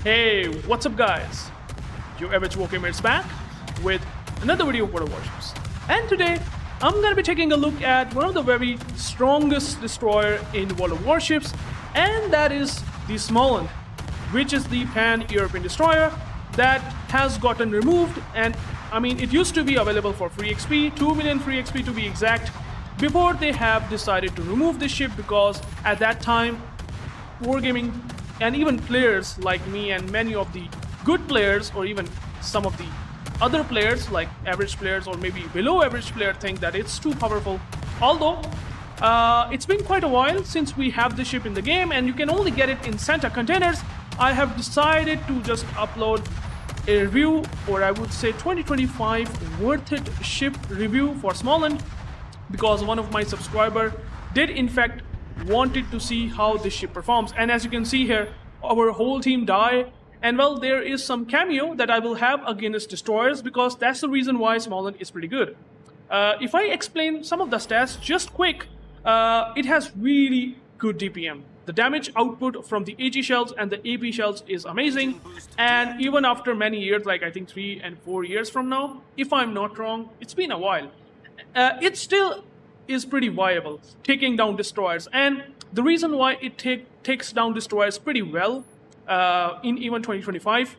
Hey, what's up guys? UrAvgWarGamer is back with another video of Warships. And today, I'm going to be taking a look at one of the very strongest destroyer in World of Warships, and that is the Smaland, which is the pan-European destroyer that has gotten removed. And I mean, it used to be available for free XP, 2 million free XP to be exact, before they have decided to remove this ship, because at that time, Wargaming and even players like me and many of the good players, or even some of the other players like average players or maybe below average player, think that it's too powerful. Although it's been quite a while since we have the ship in the game and you can only get it in Santa containers, I have decided to just upload a review, or I would say 2025 worth it ship review for Smaland, because one of my subscriber did in fact wanted to see how this ship performs. And as you can see here, our whole team died, and well, there is some cameo that I will have against destroyers, because that's the reason why Smaland is pretty good. If I explain some of the stats just quick, it has really good DPM. The damage output from the AG shells and the AP shells is amazing, and even after many years, like I think 3 and 4 years from now, if I'm not wrong, it's been a while, it still is pretty viable, taking down destroyers. And the reason why it takes down destroyers pretty well in even 2025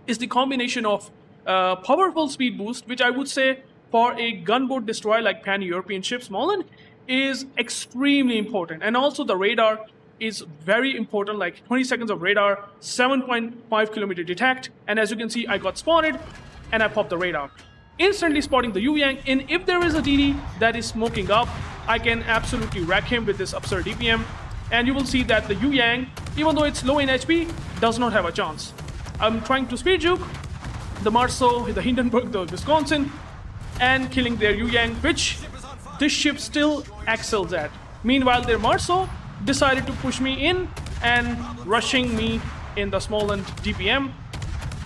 is the combination of powerful speed boost, which I would say for a gunboat destroyer like pan-European ship Smaland is extremely important. And also the radar is very important, like 20 seconds of radar, 7.5 kilometer detect, and as you can see, I got spotted and I popped the radar, instantly spotting the UrAvg. And if there is a DD that is smoking up, I can absolutely wreck him with this absurd DPM. And you will see that the UrAvg, even though it's low in HP, does not have a chance. I'm trying to speed juke the Marceau, the Hindenburg, the Wisconsin, and killing their UrAvg, which this ship still excels at. Meanwhile, their Marceau decided to push me in and rushing me in the Smaland DPM,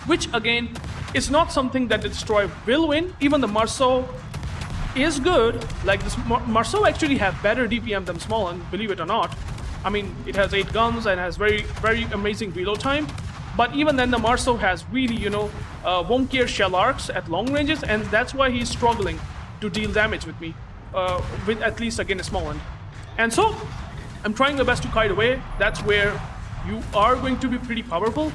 which again is not something that the destroyer will win. Even the Marceau is good. Like this Marceau actually have better DPM than Smaland, believe it or not. I mean, it has 8 guns and has very amazing reload time. But even then, the Marceau has really, won't care shell arcs at long ranges, and that's why he's struggling to deal damage with me, with at least against Smaland. And so, I'm trying my best to kite away. That's where you are going to be pretty powerful.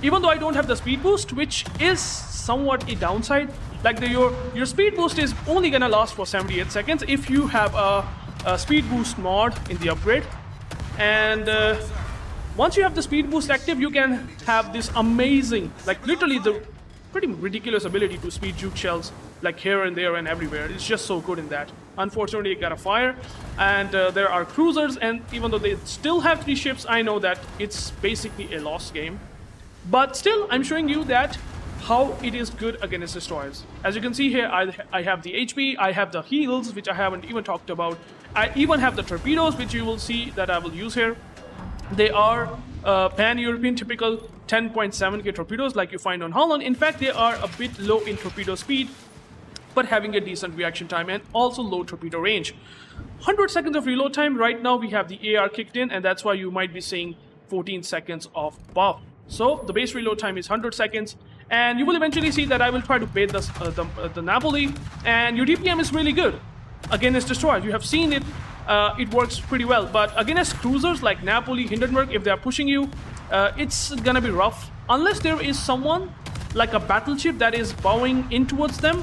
Even though I don't have the speed boost, which is somewhat a downside. Like your speed boost is only gonna last for 78 seconds if you have a speed boost mod in the upgrade. And once you have the speed boost active, you can have this amazing, like literally the pretty ridiculous ability to speed juke shells like here and there and everywhere. It's just so good in that. Unfortunately, it got a fire, and there are cruisers, and even though they still have 3 ships, I know that it's basically a lost game. But still, I'm showing you that how it is good against destroyers. As you can see here, I have the HP, I have the heals, which I haven't even talked about. I even have the torpedoes, which you will see that I will use here. They are pan-European typical 10.7k torpedoes like you find on Holland. In fact, they are a bit low in torpedo speed, but having a decent reaction time and also low torpedo range. 100 seconds of reload time. Right now we have the AR kicked in, and that's why you might be seeing 14 seconds of buff. So the base reload time is 100 seconds, and you will eventually see that I will try to bait the Napoli, and your DPM is really good against destroyers. You have seen it, it works pretty well. But against cruisers like Napoli, Hindenburg, if they are pushing you, it's gonna be rough. Unless there is someone like a battleship that is bowing in towards them,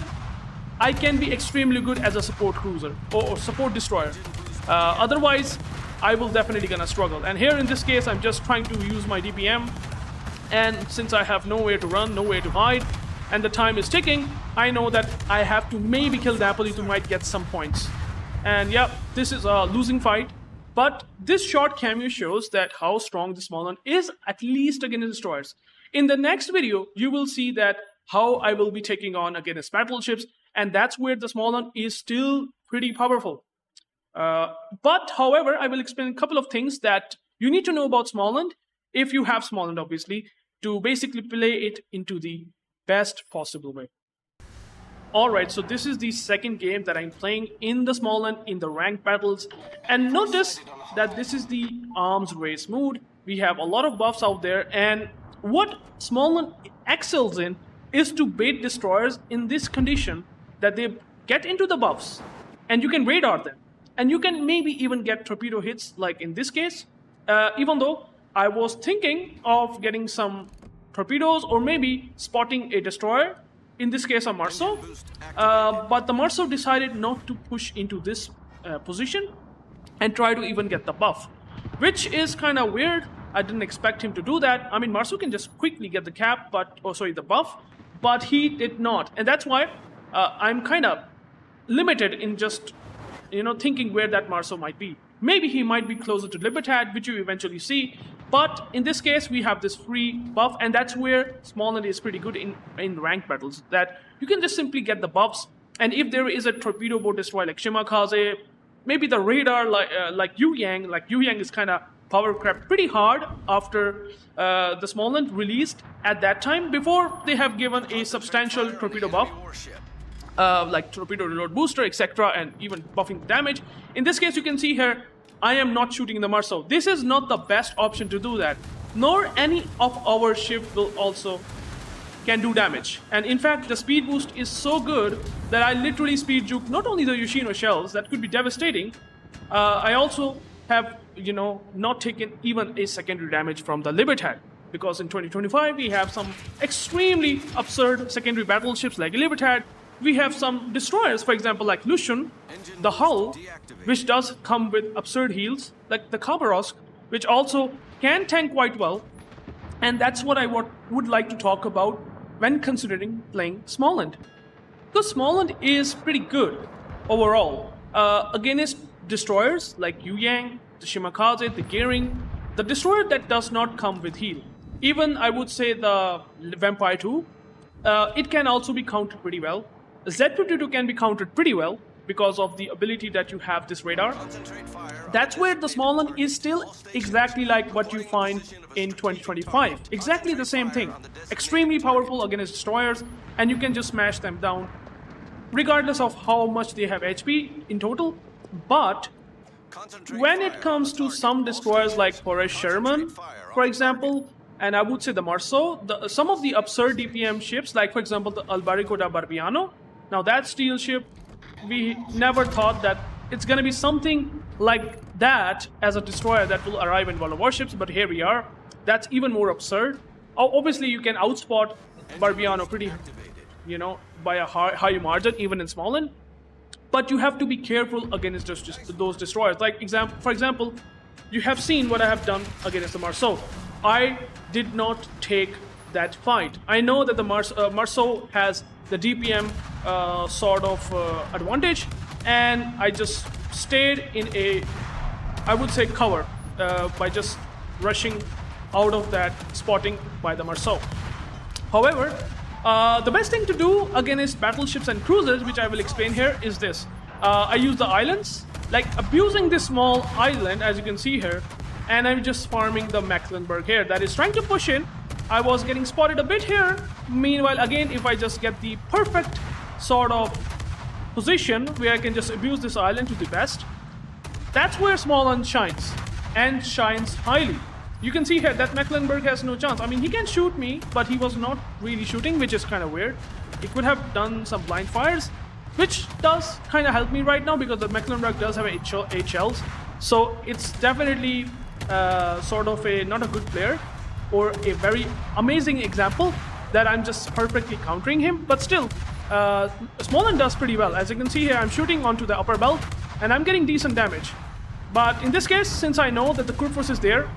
I can be extremely good as a support cruiser or support destroyer. Otherwise, I will definitely gonna struggle. And here in this case, I'm just trying to use my DPM. And since I have nowhere to run, nowhere to hide, and the time is ticking, I know that I have to maybe kill Napoli to might get some points. And yeah, this is a losing fight. But this short cameo shows that how strong the Smaland is, at least against destroyers. In the next video, you will see that how I will be taking on against battleships, and that's where the Smaland is still pretty powerful. But however, I will explain a couple of things that you need to know about Smaland, if you have Smaland obviously, to basically play it into the best possible way. Alright, so this is the second game that I'm playing in the Smaland in the ranked battles, and notice that this is the arms race mode. We have a lot of buffs out there, and what Smaland excels in is to bait destroyers in this condition that they get into the buffs and you can radar them. And you can maybe even get torpedo hits like in this case, even though I was thinking of getting some torpedoes or maybe spotting a destroyer, in this case a Marceau, but the Marceau decided not to push into this position and try to even get the buff, which is kind of weird. I didn't expect him to do that. I mean, Marceau can just quickly get the cap, the buff, but he did not. And that's why I'm kind of limited in just, thinking where that Marceau might be. Maybe he might be closer to Libertad, which you eventually see. But in this case, we have this free buff, and that's where Smaland is pretty good in ranked battles, that you can just simply get the buffs. And if there is a torpedo boat destroyer like Shimakaze, maybe the radar like Yu Yang is kind of power crept pretty hard after the Smaland released at that time, before they have given a substantial torpedo buff. Like torpedo reload booster, etc., and even buffing damage. In this case, you can see here, I am not shooting the Marceau. This is not the best option to do that, nor any of our ship will also can do damage. And in fact, the speed boost is so good that I literally speed juke not only the Yoshino shells, that could be devastating, I also have, not taken even a secondary damage from the Libertad. Because in 2025, we have some extremely absurd secondary battleships like Libertad. We have some destroyers, for example, like Lucian, the hull, which does come with absurd heals, like the Khabarovsk, which also can tank quite well. And that's what I would like to talk about when considering playing Smaland. Because Smaland is pretty good overall against destroyers like Yu Yang, the Shimakaze, the Gearing, the destroyer that does not come with heal. Even I would say the Vampire 2, it can also be countered pretty well. Z-22 can be countered pretty well because of the ability that you have this radar. That's where the Smaland is still exactly like what you find in 2025. Exactly the same thing. Extremely powerful against destroyers, and you can just smash them down regardless of how much they have HP in total. But when it comes to some destroyers like Forrest Sherman, for example, and I would say the Marceau, some of the absurd DPM ships, like for example the Albarico da Barbiano. Now that steel ship, we never thought that it's going to be something like that as a destroyer that will arrive in World of Warships, but here we are. That's even more absurd. Obviously, you can outspot Barbiano pretty, by a high margin, even in Smaland. But you have to be careful against those destroyers. Like for example, you have seen what I have done against the Marceau. I did not take that fight. I know that the Marceau has the DPM sort of advantage, and I just stayed in a, I would say, cover by just rushing out of that spotting by the Marceau. However, the best thing to do against battleships and cruisers, which I will explain here, is this. I use the islands, like abusing this small island, as you can see here, and I'm just farming the Mecklenburg here that is trying to push in. I was getting spotted a bit here. Meanwhile, again, if I just get the perfect sort of position where I can just abuse this island to the best, that's where Smaland shines, and shines highly. You can see here that Mecklenburg has no chance. I mean, he can shoot me, but he was not really shooting, which is kind of weird. He could have done some blind fires, which does kind of help me right now because the Mecklenburg does have 8 shells. So it's definitely sort of not a good player, or a very amazing example that I'm just perfectly countering him. But still, Smaland does pretty well. As you can see here, I'm shooting onto the upper belt, and I'm getting decent damage. But in this case, since I know that the crew force is there,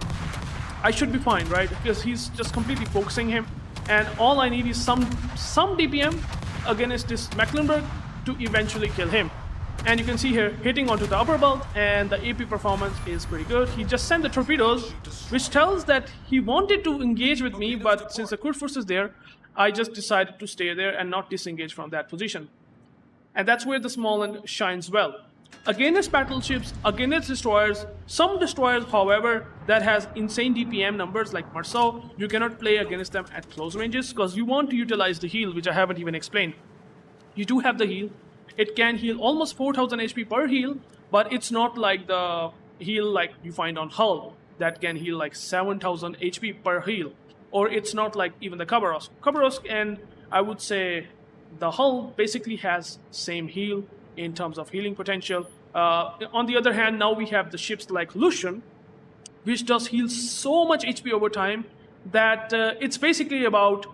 I should be fine, right? Because he's just completely focusing him, and all I need is some DPM against this Mecklenburg to eventually kill him. And you can see here, hitting onto the upper belt, and the AP performance is pretty good. He just sent the torpedoes, which tells that he wanted to engage with me, but since the cruise force is there, I just decided to stay there and not disengage from that position. And that's where the Smaland shines well. Against battleships, against destroyers, some destroyers, however, that has insane DPM numbers like Marceau, you cannot play against them at close ranges because you want to utilize the heal, which I haven't even explained. You do have the heal. It can heal almost 4000 HP per heal, but it's not like the heal like you find on Hull that can heal like 7000 HP per heal. or it's not like even the Khabarovsk. Khabarovsk and I would say the hull basically has same heal in terms of healing potential. On the other hand, now we have the ships like Lucian, which does heal so much HP over time that it's basically about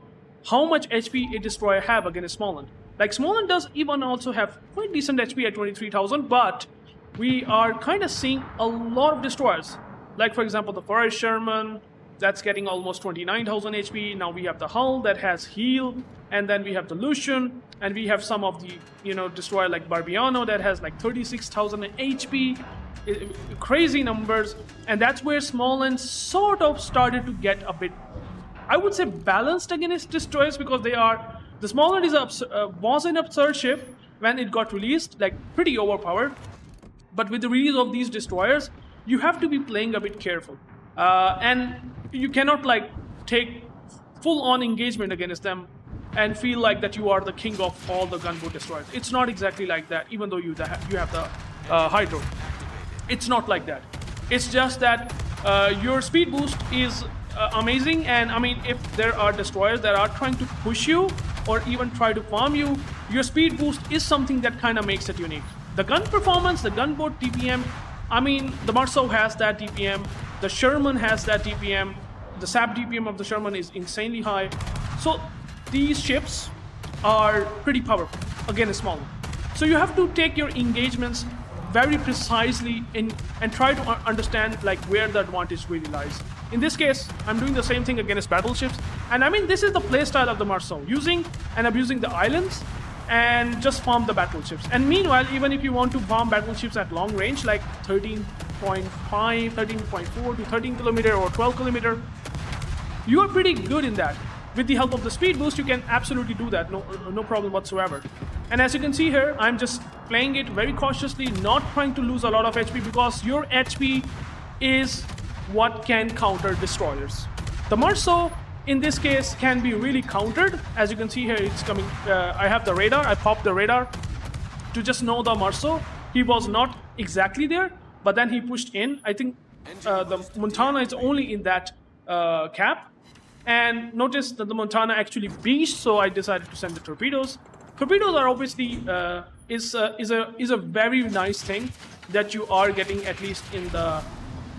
how much HP a destroyer have against Smaland. Like Smaland does even also have quite decent HP at 23,000, but we are kind of seeing a lot of destroyers. Like for example, the Forest Sherman, that's getting almost 29,000 HP. Now we have the hull that has heal, and then we have the Lucian, and we have some of the destroyer like Barbiano that has like 36,000 HP. Crazy numbers, and that's where Smaland sort of started to get a bit, I would say, balanced against destroyers, because the Smaland was an absurd ship when it got released, like pretty overpowered. But with the release of these destroyers, you have to be playing a bit careful, and you cannot like take full-on engagement against them and feel like that you are the king of all the gunboat destroyers. It's not exactly like that, even though you have the Hydro. It's not like that. It's just that your speed boost is amazing, and I mean, if there are destroyers that are trying to push you or even try to farm you, your speed boost is something that kind of makes it unique. The gun performance, the gunboat DPM, I mean, the Marceau has that DPM, the Sherman has that DPM, the SAP DPM of the Sherman is insanely high. So these ships are pretty powerful against Smaland. So you have to take your engagements very precisely and try to understand like where the advantage really lies. In this case, I'm doing the same thing against battleships, and I mean, this is the playstyle of the Marceau, using and abusing the islands and just farm the battleships. And meanwhile, even if you want to farm battleships at long range, like 13.5, 13.4 to 13 kilometer or 12 kilometer, you are pretty good in that. With the help of the speed boost, you can absolutely do that, no problem whatsoever. And as you can see here, I'm just playing it very cautiously, not trying to lose a lot of HP, because your HP is what can counter destroyers. The Marceau, in this case, can be really countered. As you can see here, it's coming. I have the radar. I popped the radar to just know the Marceau. He was not exactly there, but then he pushed in. I think the Montana is only in that cap. And notice that the Montana actually beached, so I decided to send the torpedoes. Torpedoes are obviously is a very nice thing that you are getting, at least in the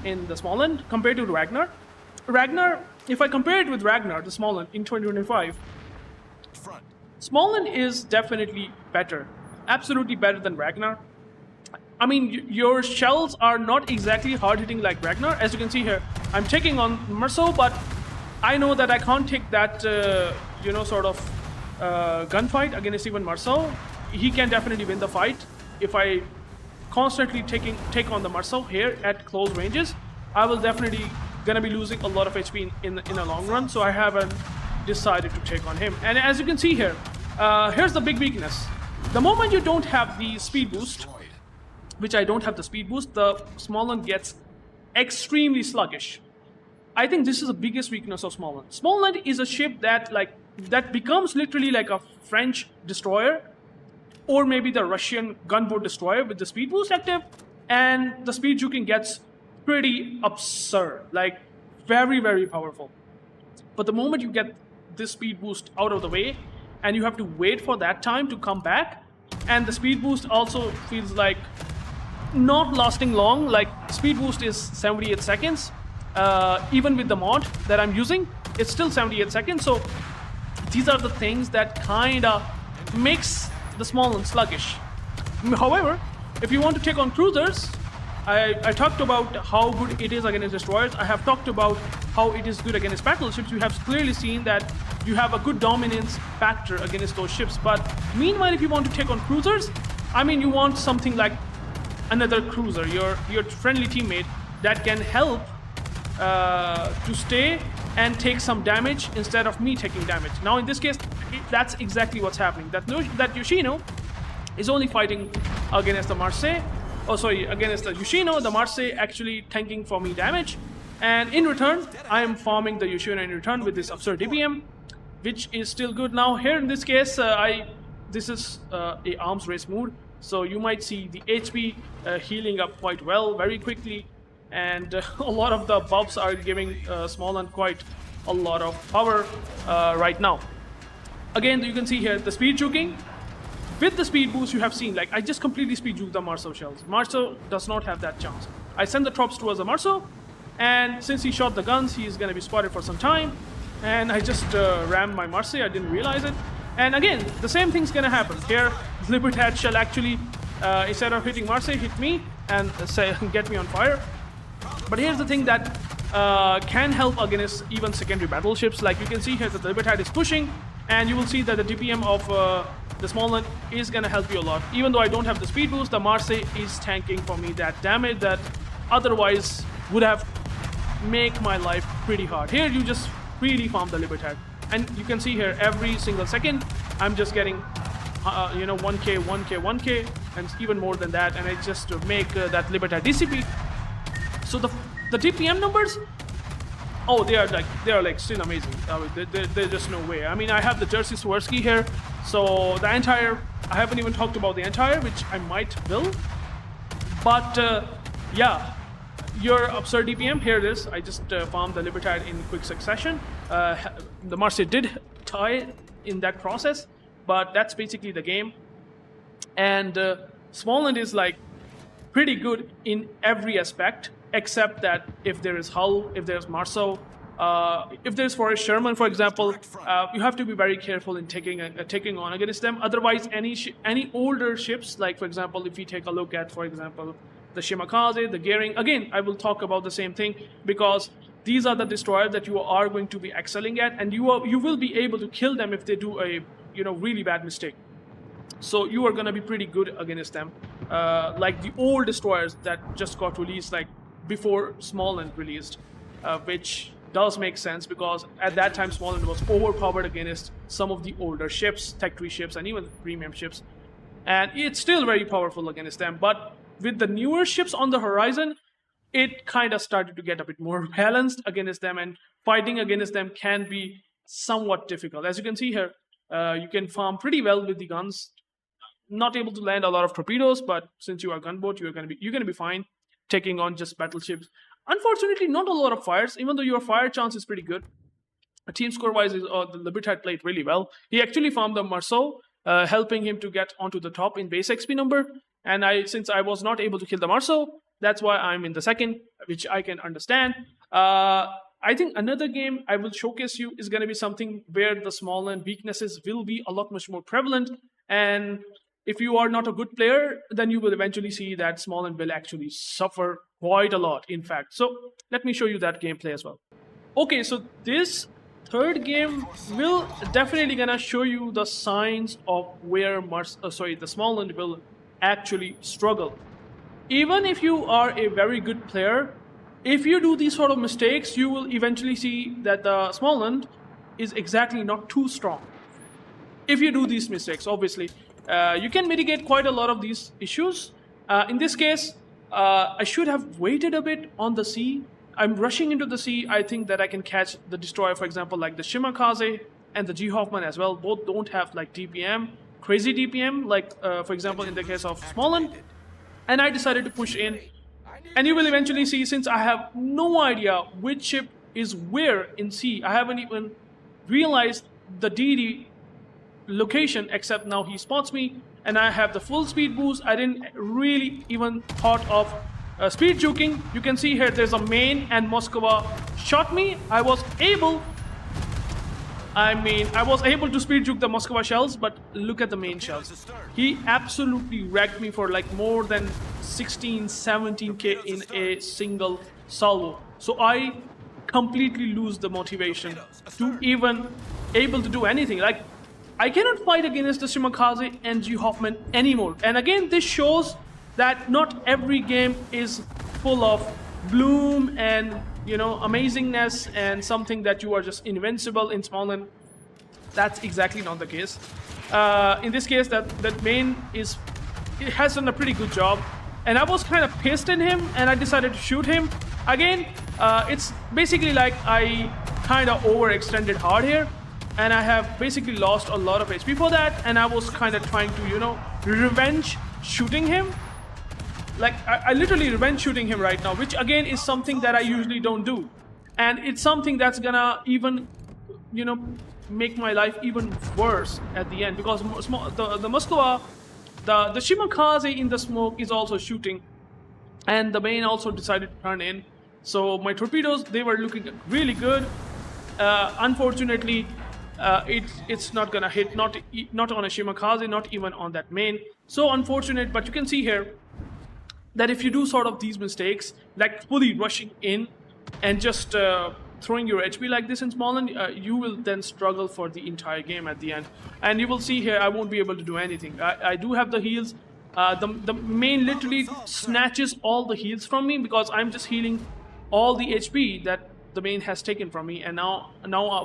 Smaland, compared to Ragnar. Ragnar, if I compare it with Ragnar, the Smaland in 2025, Smaland is definitely better, absolutely better than Ragnar. I mean, your shells are not exactly hard hitting like Ragnar. As you can see here, I'm taking on Marceau, but I know that I can't take that sort of gunfight against even Marceau. He can definitely win the fight if I constantly take on the Marceau here at close ranges. I will definitely gonna be losing a lot of HP in the long run, so I haven't decided to take on him. And as you can see here, here's the big weakness. The moment you don't have the speed boost, which I don't have the speed boost, the Smaland gets extremely sluggish. I think this is the biggest weakness of Smaland. Smaland is a ship that becomes literally like a French destroyer, or maybe the Russian gunboat destroyer with the speed boost active, and the speed juking gets pretty absurd, like very, very powerful. But the moment you get this speed boost out of the way, and you have to wait for that time to come back, and the speed boost also feels like not lasting long. Like speed boost is 78 seconds. Even with the mod that I'm using, it's still 78 seconds. So these are the things that kind of makes the Smaland sluggish. However, if you want to take on cruisers, I talked about how good it is against destroyers. I have talked about how it is good against battleships. You have clearly seen that you have a good dominance factor against those ships. But meanwhile, if you want to take on cruisers, I mean, you want something like another cruiser, your friendly teammate that can help to stay and take some damage instead of me taking damage. Now in this case, that's exactly what's happening. That Yoshino is only fighting against the Marseille. Oh, sorry, against the Yoshino. The Marseille actually tanking for me damage, and in return, I am farming the Yoshino in return with this absurd DPM, which is still good. Now here in this case, this is a arms race mood, so you might see the HP healing up quite well very quickly. And a lot of the buffs are giving Smaland quite a lot of power right now. Again, you can see here the speed juking. With the speed boost, you have seen, like, I just completely speed juked the Marceau shells. Marceau does not have that chance. I send the troops towards the Marceau, and since he shot the guns, he's going to be spotted for some time. And I just rammed my Marseille, I didn't realize it. And again, the same thing's going to happen. Here, Libertad shall actually, instead of hitting Marseille, hit me and get me on fire. But here's the thing that can help against even secondary battleships. Like you can see here that the Libertad is pushing, and you will see that the DPM of the Smaland is going to help you a lot. Even though I don't have the speed boost, the Marseille is tanking for me that damage that otherwise would have make my life pretty hard. Here you just really farm the Libertad. And you can see here every single second I'm just getting 1k, 1k, 1k, and even more than that, and I just make that Libertad DCP. So the DPM numbers, oh, they are like still amazing. There's just no way. I mean, I have the Jersey Swirsky here, so the entire, I haven't even talked about the entire, which I might will. But yeah, your absurd DPM, here it is. I just farmed the Libertad in quick succession. The Marseille did tie in that process, but that's basically the game. And Smaland is like pretty good in every aspect, except that if there is Hull, if there's Marceau, if there's Forrest Sherman, for example, you have to be very careful in taking on against them. Otherwise, any older ships, like for example, if we take a look at, for example, the Shimakaze, the Gearing, again, I will talk about the same thing, because these are the destroyers that you are going to be excelling at, and you will be able to kill them if they do a really bad mistake. So you are going to be pretty good against them, like the old destroyers that just got released like before Smaland released, which does make sense because at that time Smaland was overpowered against some of the older ships, Tech 3 ships, and even premium ships, and it's still very powerful against them. But with the newer ships on the horizon, it kind of started to get a bit more balanced against them, and fighting against them can be somewhat difficult. As you can see here, you can farm pretty well with the guns. Not able to land a lot of torpedoes, but since you are gunboat, you're gonna be fine taking on just battleships. Unfortunately, not a lot of fires, even though your fire chance is pretty good. Team score wise, the Libertad played really well. He actually farmed the Marceau, helping him to get onto the top in base XP number. And since I was not able to kill the Marceau, that's why I'm in the second, which I can understand. I think another game I will showcase you is going to be something where the Smaland weaknesses will be a lot much more prevalent. And if you are not a good player, then you will eventually see that Smaland will actually suffer quite a lot, in fact. So let me show you that gameplay as well. Okay, so this third game will definitely gonna show you the signs of where the Smaland will actually struggle. Even if you are a very good player, if you do these sort of mistakes, you will eventually see that the Smaland is exactly not too strong. If you do these mistakes, obviously, you can mitigate quite a lot of these issues. In this case, I should have waited a bit on the sea. I'm rushing into the sea. I think that I can catch the destroyer, for example, like the Shimakaze and the G. Hoffman as well. Both don't have like DPM, crazy DPM, like for example in the case of Smaland. And I decided to push in. And you will eventually see, since I have no idea which ship is where in sea, I haven't even realized the DD location, except now he spots me and I have the full speed boost. I didn't really even thought of speed juking. You can see here there's a main, and Moskva shot me. I was able to speed juke the Moskva shells, but look at the main shells. He absolutely wrecked me for like more than 16, 17k in a single salvo. So I completely lose the motivation to even able to do anything. Like, I cannot fight against the Shimakaze and G. Hoffman anymore. And again, this shows that not every game is full of bloom and amazingness and something that you are just invincible in Smaland. That's exactly not the case. In this case, that main has done a pretty good job, and I was kind of pissed in him, and I decided to shoot him. Again, it's basically like I kind of overextended hard here, and I have basically lost a lot of HP for that, and I was kind of trying to revenge shooting him. Like, I literally revenge shooting him right now, which again is something that I usually don't do. and it's something that's gonna even, you know, make my life even worse at the end, because the Moskva, the Shimakaze in the smoke is also shooting, and the main also decided to turn in. So my torpedoes, they were looking really good. Unfortunately, it's not gonna hit, not on a Shimakaze, not even on that main. So unfortunate, but you can see here that if you do sort of these mistakes, like fully rushing in and just throwing your HP like this in Smaland, you will then struggle for the entire game at the end. And you will see here, I won't be able to do anything. I do have the heals. The main literally snatches all the heals from me, because I'm just healing all the HP that the main has taken from me, and now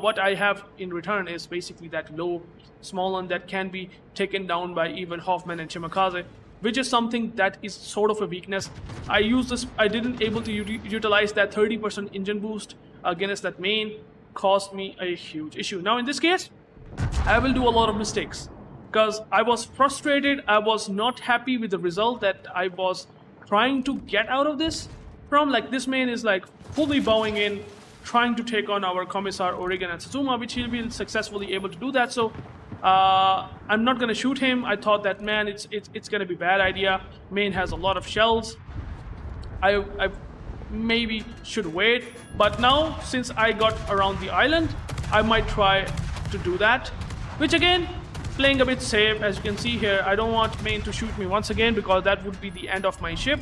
what I have in return is basically that low Smaland that can be taken down by even Hoffman and Shimakaze, which is something that is sort of a weakness. I didn't able to utilize that 30% engine boost against that main, caused me a huge issue. Now in this case, I will do a lot of mistakes, because I was frustrated. I was not happy with the result that I was trying to get out of this from. Like, this main is like fully bowing in, trying to take on our Commissar, Oregon, and Satsuma, which he'll be successfully able to do that. So I'm not gonna shoot him. I thought that, man, it's gonna be a bad idea. Main has a lot of shells. I maybe should wait, but now since I got around the island, I might try to do that, which again, playing a bit safe. As you can see here, I don't want main to shoot me once again, because that would be the end of my ship.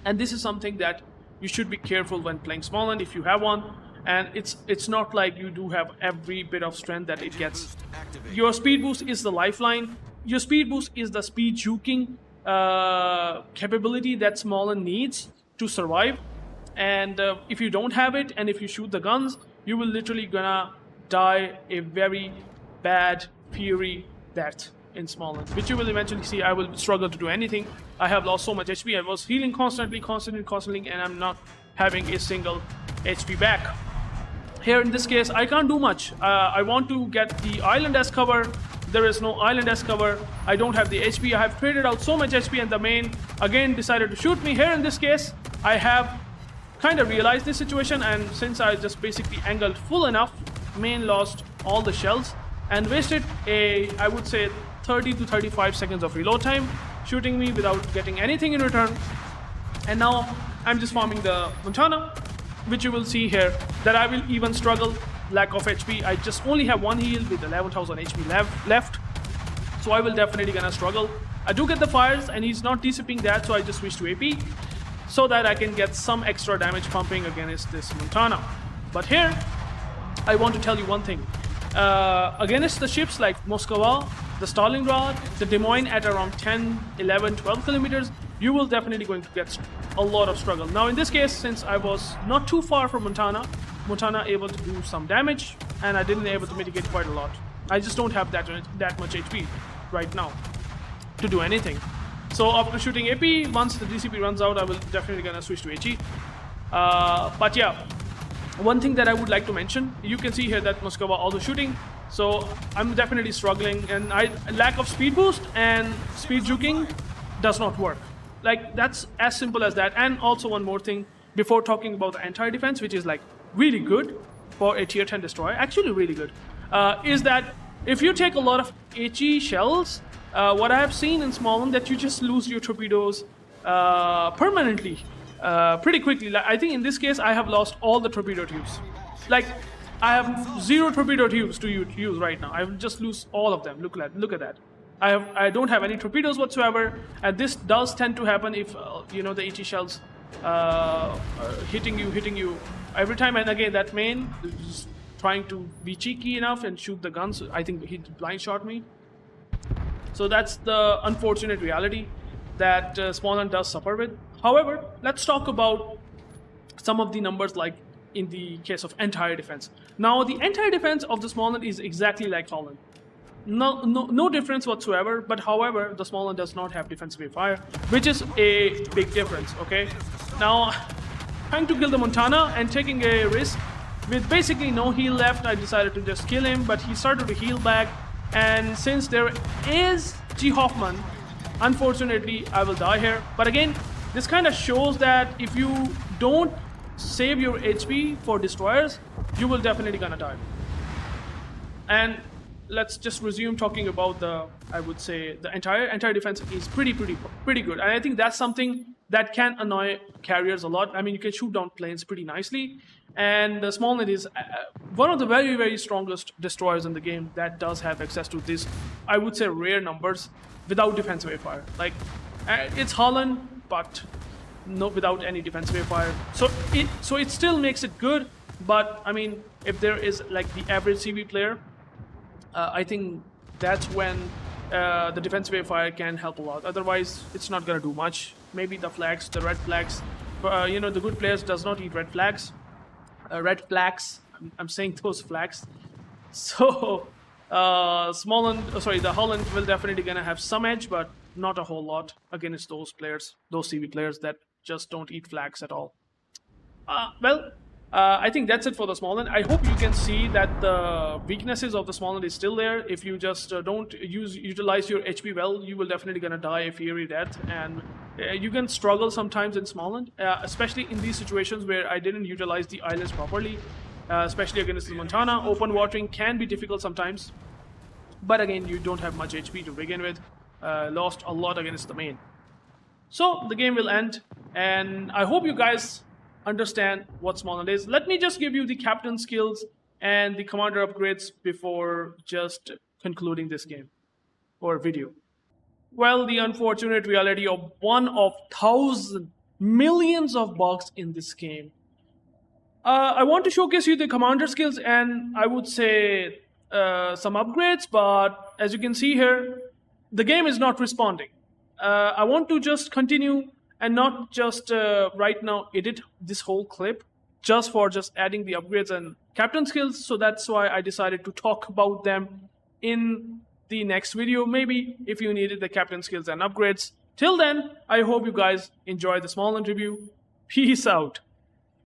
And this is something that you should be careful when playing Smaland if you have one. And it's not like you do have every bit of strength that it gets. Your speed boost is the lifeline. Your speed boost is the speed juking capability that Smaland needs to survive. And if you don't have it, and if you shoot the guns, you will literally gonna die a very bad fury death in Smaland, which you will eventually see. I will struggle to do anything. I have lost so much HP. I was healing constantly, and I'm not having a single HP back. Here in this case, I can't do much. I want to get the island as cover. There is no island as cover. I don't have the HP. I have traded out so much HP, and the main again decided to shoot me. Here in this case, I have kind of realized this situation, and since I just basically angled full enough, main lost all the shells and wasted I would say 30 to 35 seconds of reload time shooting me without getting anything in return. And now I'm just farming the Montana, which you will see here that I will even struggle. Lack of HP. I just only have one heal with 11,000 HP left, so I will definitely gonna struggle. I do get the fires, and he's not dissipating that, so I just switch to AP so that I can get some extra damage pumping against this Montana. But here, I want to tell you one thing. Against the ships like Moskva, the Stalingrad, the Des Moines at around 10, 11, 12 kilometers, you will definitely going to get a lot of struggle. Now in this case, since I was not too far from Montana able to do some damage, and I didn't able to mitigate quite a lot. I just don't have that much HP right now to do anything. So after shooting AP, once the DCP runs out, I will definitely gonna switch to HE. But yeah, one thing that I would like to mention, you can see here that Moskva also shooting, so I'm definitely struggling, and lack of speed boost and speed juking does not work. Like, that's as simple as that. And also one more thing before talking about the entire defense, which is like really good for a tier 10 destroyer, actually really good, is that if you take a lot of HE shells, what I have seen in Smaland, that you just lose your torpedoes permanently, pretty quickly. Like, I think in this case I have lost all the torpedo tubes. Like, I have 0 torpedo tubes to use right now. I will just lose all of them. Look at that. I don't have any torpedoes whatsoever, and this does tend to happen if the HE shells hitting you every time. And again, that main is trying to be cheeky enough and shoot the guns. I think he blind shot me. So that's the unfortunate reality that Smaland does suffer with. However, let's talk about some of the numbers, like in the case of entire defense. Now, the entire defense of the Smaland is exactly like Holland. No difference whatsoever, but however, the Smaland does not have defensive fire, which is a big difference, okay? Now, trying to kill the Montana and taking a risk with basically no heal left, I decided to just kill him, but he started to heal back, and since there is G. Hoffman, unfortunately, I will die here. But again, this kind of shows that if you don't save your HP for destroyers, you will definitely gonna die. And let's just resume talking about the, I would say, the entire defense is pretty good. And I think that's something that can annoy carriers a lot. I mean, you can shoot down planes pretty nicely. And the Smaland is one of the very strongest destroyers in the game that does have access to this, I would say, rare numbers without defensive air fire. Like, it's Holland, but no, without any defensive air fire. So it still makes it good. But I mean, if there is like the average CV player, I think that's when the defensive air fire can help a lot. Otherwise, it's not gonna do much. Maybe the flags, the red flags. You know, the good players does not eat red flags. I'm saying those flags. So the Holland will definitely gonna have some edge, but not a whole lot against those players, those CV players that just don't eat flags at all. I think that's it for the Smaland. I hope you can see that the weaknesses of the Smaland is still there. If you just don't utilize your HP well, you will definitely gonna die a fiery death, and you can struggle sometimes in Smaland, especially in these situations where I didn't utilize the islands properly, especially against the Montana. Open watering can be difficult sometimes, but again, you don't have much HP to begin with. Lost a lot against the main. So the game will end, and I hope you guys understand what Smaland is. Let me just give you the captain skills and the commander upgrades before just concluding this game or video. Well, the unfortunate reality of one of millions of bugs in this game. I want to showcase you the commander skills and I would say some upgrades, but as you can see here, the game is not responding. I want to just continue and not just right now edit this whole clip just for adding the upgrades and captain skills. So that's why I decided to talk about them in the next video, maybe if you needed the captain skills and upgrades. Till then, I hope you guys enjoy the Smaland review. Peace out.